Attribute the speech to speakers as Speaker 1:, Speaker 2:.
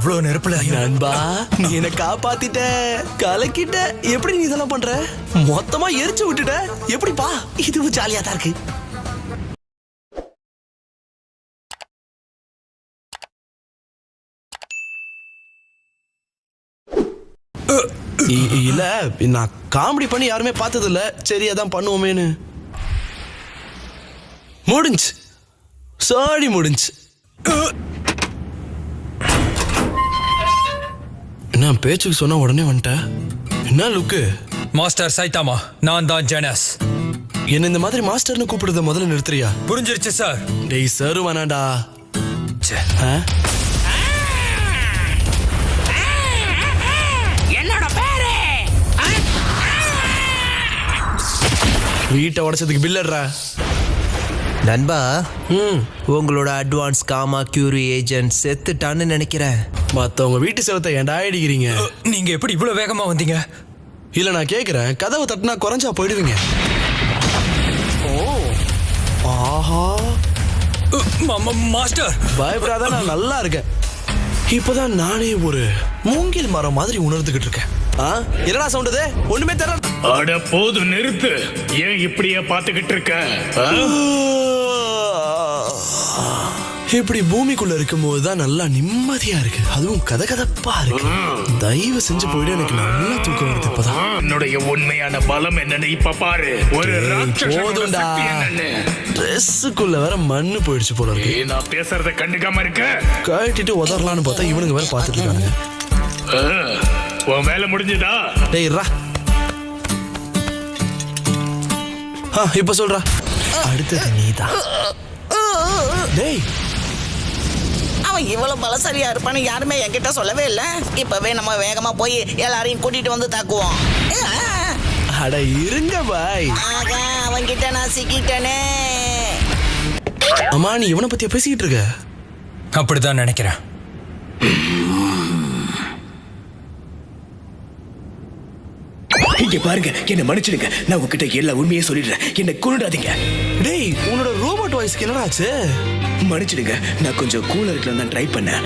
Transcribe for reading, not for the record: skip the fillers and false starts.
Speaker 1: இவ்வளவு நெருப்புல
Speaker 2: நண்பா, நீ என்ன காப்பாத்திட்ட, கலக்கிட்ட. எப்படி நீ இதெல்லாம் பண்ற? மொத்தமா எரிச்சு விட்டுட்ட. எப்படிப்பா? இதுவும் ஜாலியா தான் இருக்கு. இல்ல, நான் காமெடி பண்ணி யாருமே பார்த்தது இல்ல. சரி, அதான் பண்ணுவோமேனு. முடிஞ்சு சாடி முடிஞ்சு. என்ன பேச்சுக்கு சொன்னா உடனே வந்துட்ட? என்ன லுக்கு?
Speaker 1: மாஸ்டர் சைதாமா, நான் தான் ஜெனஸ்.
Speaker 2: என்ன இந்த மாதிரி மாஸ்டர்னு கூப்பிடுறத முதல்ல நிறுத்துறியா?
Speaker 1: புரிஞ்சிருச்சு சார்.
Speaker 2: டேய் சார் வேணாண்டா. வீட்டை உடைச்சதுக்கு பில்லடுறா.
Speaker 3: நண்பா, உங்களோட அட்வான்ஸ் காமா கியூரி ஏஜென்ட் செத்துட்டான்னு நினைக்கிறேன்.
Speaker 2: மத்தவங்க வீட்டு செவத்தை ஏன்டா அடிக்கிறீங்க?
Speaker 1: நீங்க எப்படி இவ்வளவு வேகமா வந்தீங்க?
Speaker 2: இல்ல, நான் கேக்குறேன், கதவை தட்டினா குறைஞ்சா போயிடுவீங்க. ஓ, ஆஹா.
Speaker 1: மாஸ்டர்
Speaker 2: பயப்படாத, நான் நல்லா இருக்கேன். இப்பதான் நானே ஒரு மூங்கில் மரம் மாதிரி உணர்ந்துகிட்டு இருக்கேன். என்னடா சவுண்ட் இது? ஒண்ணுமே தெரியல.
Speaker 4: அட போது, நிறுத்து. ஏன் இப்படியே பாத்துக்கிட்டு இருக்க?
Speaker 2: இப்படி பூமிக்குள்ள இருக்கும்போது தான் நல்லா நிம்மதியா இருக்கு. அதுவும் கதகதப்பா இருக்கு. தயவு செஞ்சு போயிடு, எனக்கு நல்லா தூக்கம் வருது இப்பதான்.
Speaker 4: என்னுடைய உண்மையான பலம் என்னன்னு இப்ப பாரு. ஒரு
Speaker 2: போதும்டா, ட்ரெஸ்ஸுக்குள்ள வேற மண்ணு போயிடுச்சு போல இருக்கு.
Speaker 4: நான் பேசுறத கண்டுக்காம இருக்க.
Speaker 2: கட்டிட்டு உதறலான்னு பார்த்தா இவனுங்க வேற பாத்துட்டு இருக்கானுங்க.
Speaker 4: உன் வேலை முடிஞ்சுதா?
Speaker 2: டேய் ரா, இப்ப சொல்றா. அடுத்தது நீதான். டேய்,
Speaker 5: அவன் இவ்வளவு பலசாலியா இருப்பான்னு யாருமே என்கிட்ட சொல்லவே இல்ல. இப்பவே நம்ம வேகமா போய் எல்லாரையும் கூட்டிட்டு வந்து தாக்குவோம்.
Speaker 2: அட இருங்க பாய்.
Speaker 5: அவன்கிட்ட நான் சிக்கிட்டனே.
Speaker 2: அம்மா, நீ இவனை பத்தியா பேசிக்கிட்டு இருக்க?
Speaker 1: அப்படிதான் நினைக்கிறேன்.
Speaker 4: இங்க பாருங்க, என்ன மன்னிச்சிடுங்க. நான் உங்ககிட்ட எல்லா உண்மையே சொல்லிடுறேன். என்ன கொன்னுடாதீங்க.
Speaker 2: டேய், உன்னோட ரோபோட் வாய்ஸ்க்கு என்னடா ஆச்சு?
Speaker 4: மன்னிச்சிடுங்க, நான் கொஞ்சம் கூலா இருக்கலாம் தான் ட்ரை பண்ணேன்.